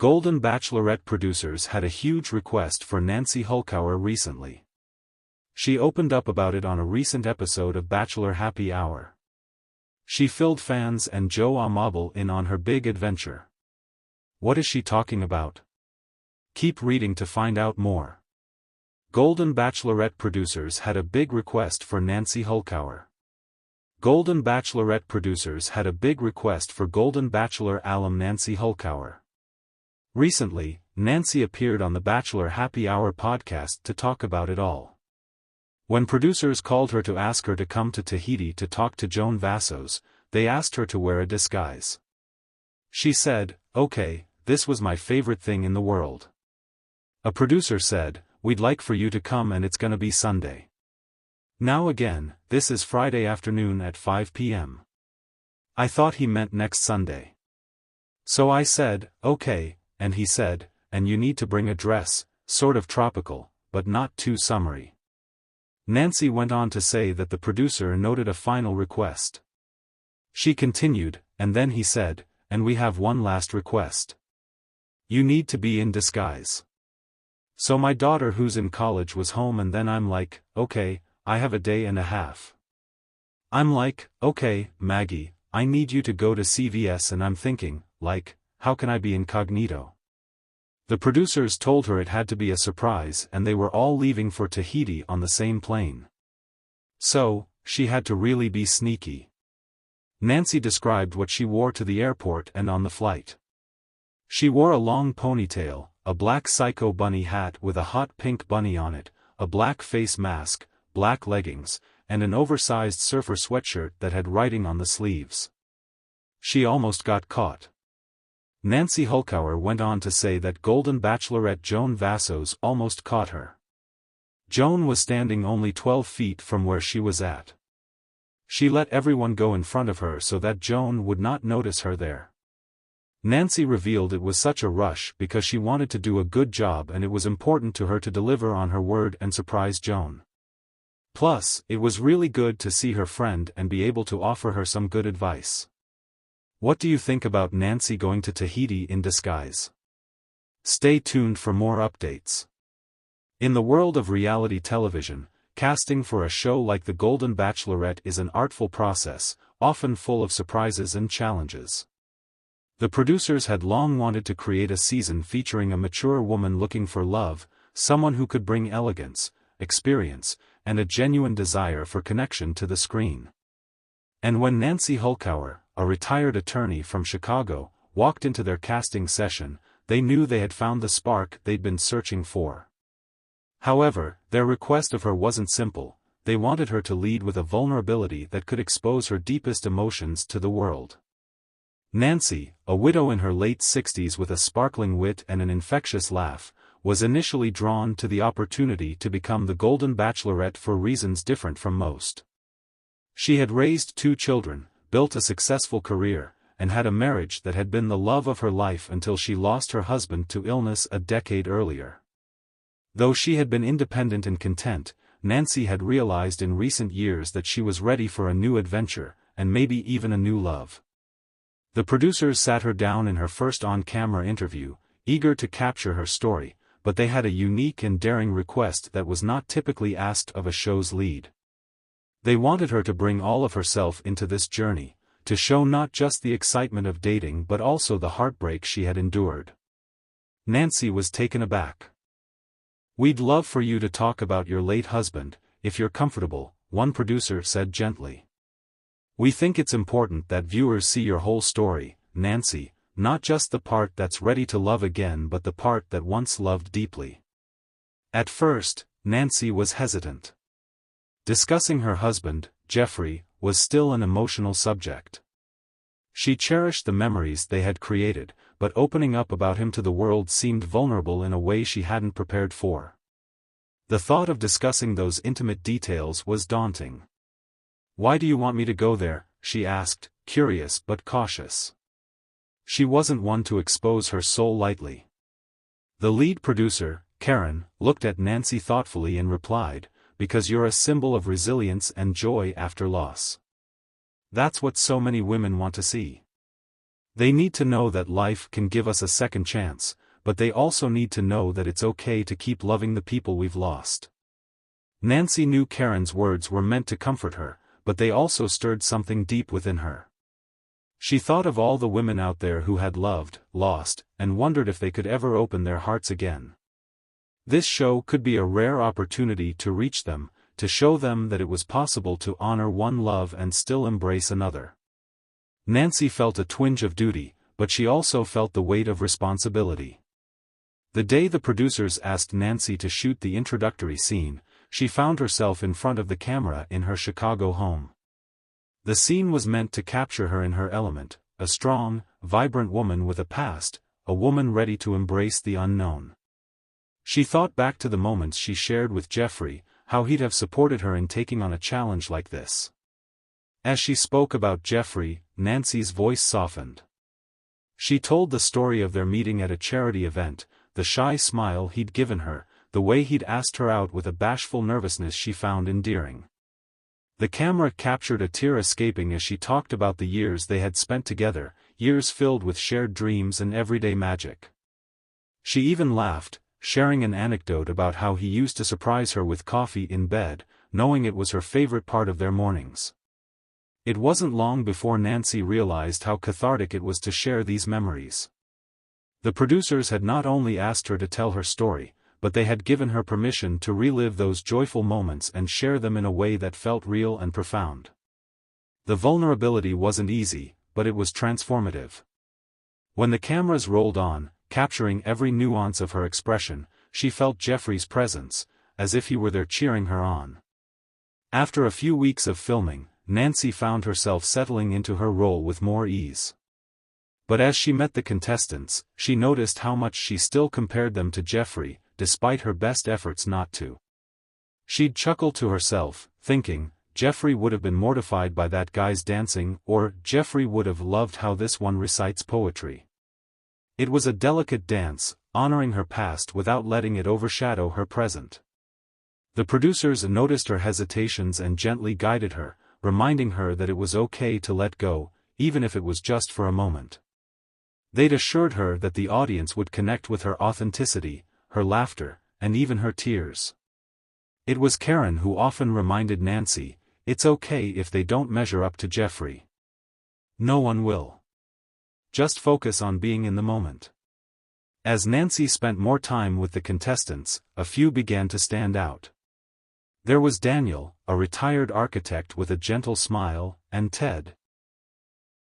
Golden Bachelorette producers had a huge request for Nancy Hulkower recently. She opened up about it on a recent episode of Bachelor Happy Hour. She filled fans and Joe Amabile in on her big adventure. What is she talking about? Keep reading to find out more. Golden Bachelorette producers had a big request for Nancy Hulkower. Golden Bachelorette producers had a big request for Golden Bachelor alum Nancy Hulkower. Recently, Nancy appeared on the Bachelor Happy Hour podcast to talk about it all. When producers called her to ask her to come to Tahiti to talk to Joan Vassos, they asked her to wear a disguise. She said, "Okay, this was my favorite thing in the world." A producer said, "We'd like for you to come and it's gonna be Sunday." Now again, this is Friday afternoon at 5 p.m. I thought he meant next Sunday. So I said, "Okay," and he said, "And you need to bring a dress, sort of tropical, but not too summery." Nancy went on to say that the producer noted a final request. She continued, "And then he said, and we have one last request. You need to be in disguise." So my daughter who's in college was home and then I'm like, "Okay, I have a day and a half." I'm like, "Okay, Maggie, I need you to go to CVS," and I'm thinking, like, how can I be incognito? The producers told her it had to be a surprise and they were all leaving for Tahiti on the same plane. So, she had to really be sneaky. Nancy described what she wore to the airport and on the flight. She wore a long ponytail, a black Psycho Bunny hat with a hot pink bunny on it, a black face mask, black leggings, and an oversized surfer sweatshirt that had writing on the sleeves. She almost got caught. Nancy Hulkower went on to say that Golden Bachelorette Joan Vassos almost caught her. Joan was standing only 12 feet from where she was at. She let everyone go in front of her so that Joan would not notice her there. Nancy revealed it was such a rush because she wanted to do a good job and it was important to her to deliver on her word and surprise Joan. Plus, it was really good to see her friend and be able to offer her some good advice. What do you think about Nancy going to Tahiti in disguise? Stay tuned for more updates. In the world of reality television, casting for a show like The Golden Bachelorette is an artful process, often full of surprises and challenges. The producers had long wanted to create a season featuring a mature woman looking for love, someone who could bring elegance, experience, and a genuine desire for connection to the screen. And when Nancy Hulkower, a retired attorney from Chicago, walked into their casting session, they knew they had found the spark they'd been searching for. However, their request of her wasn't simple. They wanted her to lead with a vulnerability that could expose her deepest emotions to the world. Nancy, a widow in her late 60s with a sparkling wit and an infectious laugh, was initially drawn to the opportunity to become the Golden Bachelorette for reasons different from most. She had raised 2 children, built a successful career, and had a marriage that had been the love of her life until she lost her husband to illness a decade earlier. Though she had been independent and content, Nancy had realized in recent years that she was ready for a new adventure, and maybe even a new love. The producers sat her down in her first on-camera interview, eager to capture her story, but they had a unique and daring request that was not typically asked of a show's lead. They wanted her to bring all of herself into this journey, to show not just the excitement of dating but also the heartbreak she had endured. Nancy was taken aback. "We'd love for you to talk about your late husband, if you're comfortable," one producer said gently. "We think it's important that viewers see your whole story, Nancy, not just the part that's ready to love again but the part that once loved deeply." At first, Nancy was hesitant. Discussing her husband, Jeffrey, was still an emotional subject. She cherished the memories they had created, but opening up about him to the world seemed vulnerable in a way she hadn't prepared for. The thought of discussing those intimate details was daunting. "Why do you want me to go there?" she asked, curious but cautious. She wasn't one to expose her soul lightly. The lead producer, Karen, looked at Nancy thoughtfully and replied, "Because you're a symbol of resilience and joy after loss. That's what so many women want to see." They need to know that life can give us a second chance, but they also need to know that it's okay to keep loving the people we've lost. Nancy knew Karen's words were meant to comfort her, but they also stirred something deep within her. She thought of all the women out there who had loved, lost, and wondered if they could ever open their hearts again. This show could be a rare opportunity to reach them, to show them that it was possible to honor one love and still embrace another. Nancy felt a twinge of duty, but she also felt the weight of responsibility. The day the producers asked Nancy to shoot the introductory scene, she found herself in front of the camera in her Chicago home. The scene was meant to capture her in her element, a strong, vibrant woman with a past, a woman ready to embrace the unknown. She thought back to the moments she shared with Jeffrey, how he'd have supported her in taking on a challenge like this. As she spoke about Jeffrey, Nancy's voice softened. She told the story of their meeting at a charity event, the shy smile he'd given her, the way he'd asked her out with a bashful nervousness she found endearing. The camera captured a tear escaping as she talked about the years they had spent together, years filled with shared dreams and everyday magic. She even laughed, sharing an anecdote about how he used to surprise her with coffee in bed, knowing it was her favorite part of their mornings. It wasn't long before Nancy realized how cathartic it was to share these memories. The producers had not only asked her to tell her story, but they had given her permission to relive those joyful moments and share them in a way that felt real and profound. The vulnerability wasn't easy, but it was transformative. When the cameras rolled on, capturing every nuance of her expression, she felt Jeffrey's presence, as if he were there cheering her on. After a few weeks of filming, Nancy found herself settling into her role with more ease. But as she met the contestants, she noticed how much she still compared them to Jeffrey, despite her best efforts not to. She'd chuckle to herself, thinking, Jeffrey would have been mortified by that guy's dancing, or Jeffrey would have loved how this one recites poetry. It was a delicate dance, honoring her past without letting it overshadow her present. The producers noticed her hesitations and gently guided her, reminding her that it was okay to let go, even if it was just for a moment. They'd assured her that the audience would connect with her authenticity, her laughter, and even her tears. It was Karen who often reminded Nancy, it's okay if they don't measure up to Jeffrey. No one will. Just focus on being in the moment. As Nancy spent more time with the contestants, a few began to stand out. There was Daniel, a retired architect with a gentle smile, and Ted,